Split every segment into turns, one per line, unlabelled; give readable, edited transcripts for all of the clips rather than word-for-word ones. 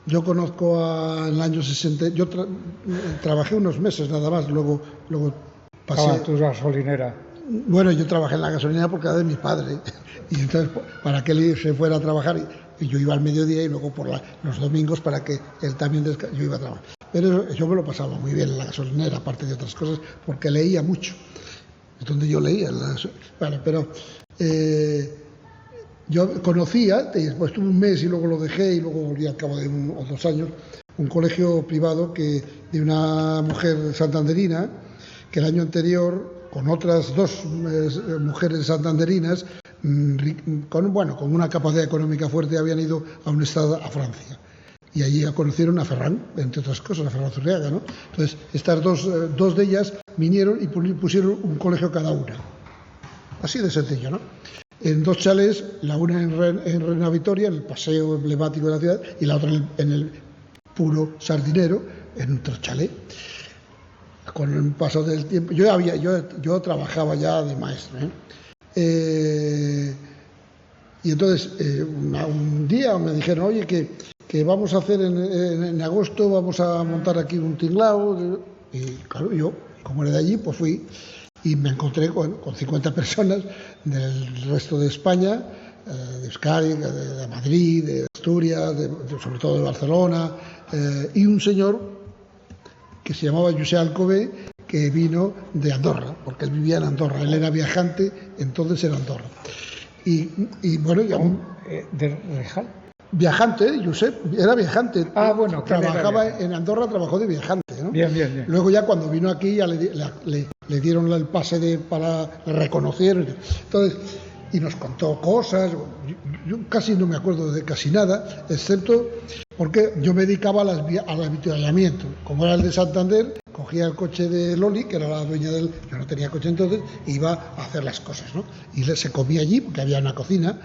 Yo conozco en el año 60, yo trabajé unos meses nada más, luego pasé...
¿A tu gasolinera?
Bueno, yo trabajé en la gasolinera porque era de mi padre, y entonces para que él se fuera a trabajar, y yo iba al mediodía y luego por los domingos para que él también yo iba a trabajar. Pero yo me lo pasaba muy bien en la gasolinera, aparte de otras cosas, porque leía mucho. Es donde yo leía. Bueno, pero yo conocía, después tuve un mes y luego lo dejé y luego volví al cabo de 1 o 2 años, un colegio privado de una mujer santanderina, que el año anterior, con otras 2 mujeres santanderinas, con una capacidad económica fuerte, habían ido a un estado, a Francia. Y allí conocieron a Ferran, entre otras cosas, a Ferran Zurriaga, ¿no? Entonces, estas dos de ellas vinieron y pusieron un colegio cada una. Así de sencillo, ¿no? En 2 chalés, la una en Reina Vitoria, en el paseo emblemático de la ciudad, y la otra en el puro Sardinero, en otro chalet. Con el paso del tiempo, yo trabajaba ya de maestro, y entonces un día me dijeron, oye, que vamos a hacer en agosto, vamos a montar aquí un tinglao, y claro, yo, como era de allí, pues fui y me encontré con 50 personas del resto de España, de Euskadi, de Madrid, de Asturias, sobre todo de Barcelona, y un señor que se llamaba José Alcobé, que vino de Andorra, porque él vivía en Andorra, él era viajante, entonces era Andorra. Y bueno,
¿De Rejal?
Viajante, Josep, era viajante.
Bueno,
trabajaba en Andorra, trabajó de viajante, ¿no?
Bien.
Luego ya cuando vino aquí ya le dieron el pase le reconocieron. Entonces, y nos contó cosas. Yo casi no me acuerdo de casi nada, excepto porque yo me dedicaba al avituallamiento. Como era el de Santander, cogía el coche de Loli, que era la dueña yo no tenía coche entonces, e iba a hacer las cosas, ¿no? Y se comía allí, porque había una cocina,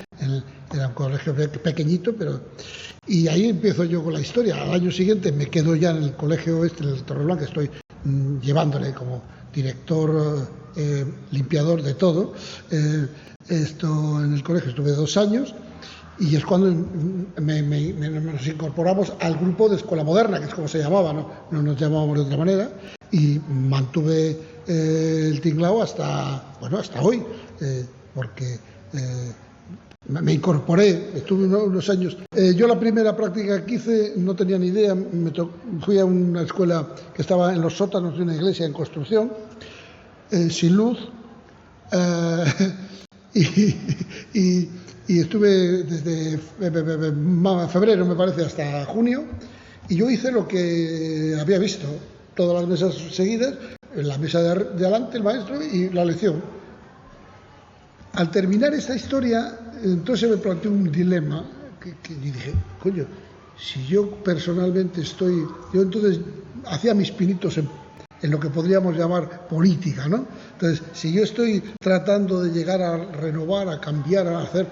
era un colegio pequeñito, y ahí empiezo yo con la historia. Al año siguiente me quedo ya en el colegio en el Torreblanca, estoy llevándole como director, limpiador de todo. Esto en el colegio estuve 2 años, y es cuando nos incorporamos al grupo de Escuela Moderna, que es como se llamaba, no nos llamábamos de otra manera, y mantuve el tinglao hasta hoy, porque me incorporé, estuve unos años. Yo la primera práctica que hice no tenía ni idea, fui a una escuela que estaba en los sótanos de una iglesia en construcción, sin luz, y estuve desde febrero, me parece, hasta junio, y yo hice lo que había visto, todas las mesas seguidas, en la mesa de adelante el maestro y la lección. Al terminar esta historia, entonces me planteó un dilema, que dije, coño, si yo personalmente yo entonces hacía mis pinitos en lo que podríamos llamar política, ¿no? Entonces, si yo estoy tratando de llegar a renovar, a cambiar, a hacer,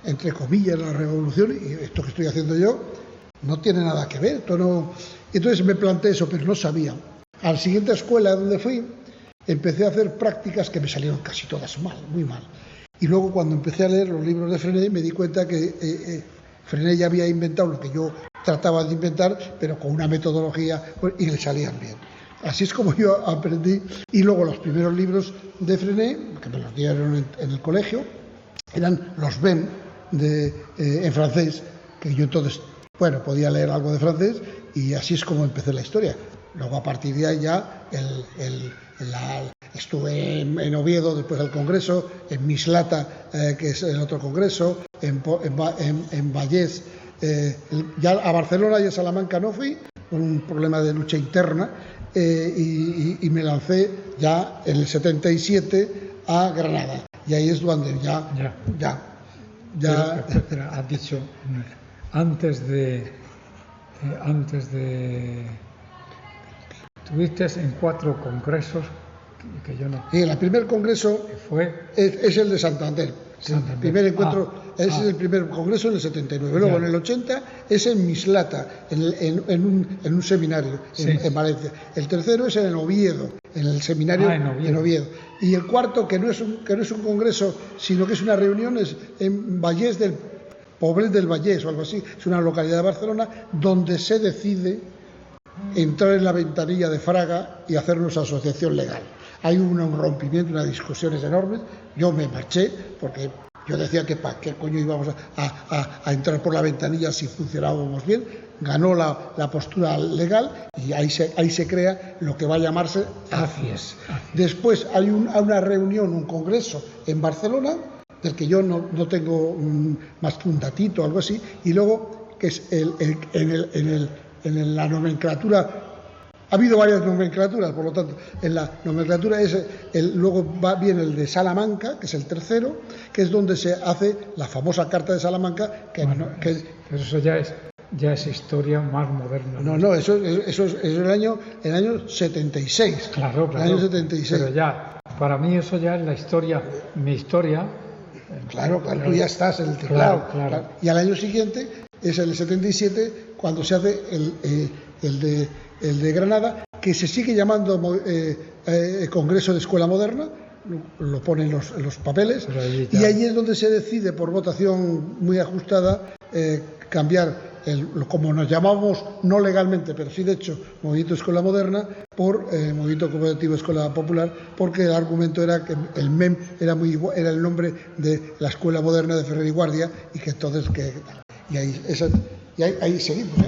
entre comillas, la revolución, y esto que estoy haciendo yo no tiene nada que ver, Entonces me planteé eso, pero no sabía. A la siguiente escuela donde fui, empecé a hacer prácticas que me salieron casi todas mal, muy mal. Y luego cuando empecé a leer los libros de Frenet me di cuenta que Frenet ya había inventado lo que yo trataba de inventar, pero con una metodología, y le salían bien. Así es como yo aprendí. Y luego los primeros libros de Frenet, que me los dieron en el colegio, eran los BEM en francés, que yo entonces, podía leer algo de francés, y así es como empecé la historia. Luego a partir de ahí ya estuve en Oviedo después del Congreso, en Mislata, que es el otro Congreso, en Vallés, ya a Barcelona y a Salamanca no fui, por un problema de lucha interna, y me lancé ya en el 77 a Granada, y ahí es donde ya.
Pero has dicho, antes de Tuviste en 4 congresos que yo no...
Sí, el primer congreso es el de Santander.
Santander.
El primer encuentro, ese es el primer congreso en el 79. Luego en el 80 es en Mislata, en un seminario en Valencia. El tercero es en Oviedo, en el seminario en Oviedo. Y el cuarto, que no es un congreso, sino que es una reunión, es en Vallés Poblet del Vallès o algo así, es una localidad de Barcelona donde se decide entrar en la ventanilla de Fraga y hacernos asociación legal. Hay un rompimiento, unas discusiones enormes. Yo me marché porque yo decía que para qué coño íbamos a entrar por la ventanilla si funcionábamos bien. Ganó la postura legal y ahí se crea lo que va a llamarse ACIES. Después hay una reunión, un congreso en Barcelona, del que yo no tengo más que un datito o algo así, y luego que es en la nomenclatura. Ha habido varias nomenclaturas, por lo tanto, en la nomenclatura luego viene el de Salamanca, que es el tercero, que es donde se hace la famosa Carta de Salamanca.
Pero eso ya es historia más moderna.
No, eso es el año 76.
Claro.
El año 76.
Pero ya, para mí eso ya es la historia, mi historia.
Claro, tú ya estás en el teclado.
Claro.
Y al año siguiente es el 77 cuando se hace el de Granada, que se sigue llamando Congreso de Escuela Moderna, lo ponen los papeles, y allí es donde se decide por votación muy ajustada cambiar como nos llamamos no legalmente, pero sí de hecho, Movimiento Escuela Moderna por Movimiento Cooperativo Escuela Popular, porque el argumento era que el MEM era el nombre de la Escuela Moderna de Ferrer y Guardia, y que entonces y ahí seguimos.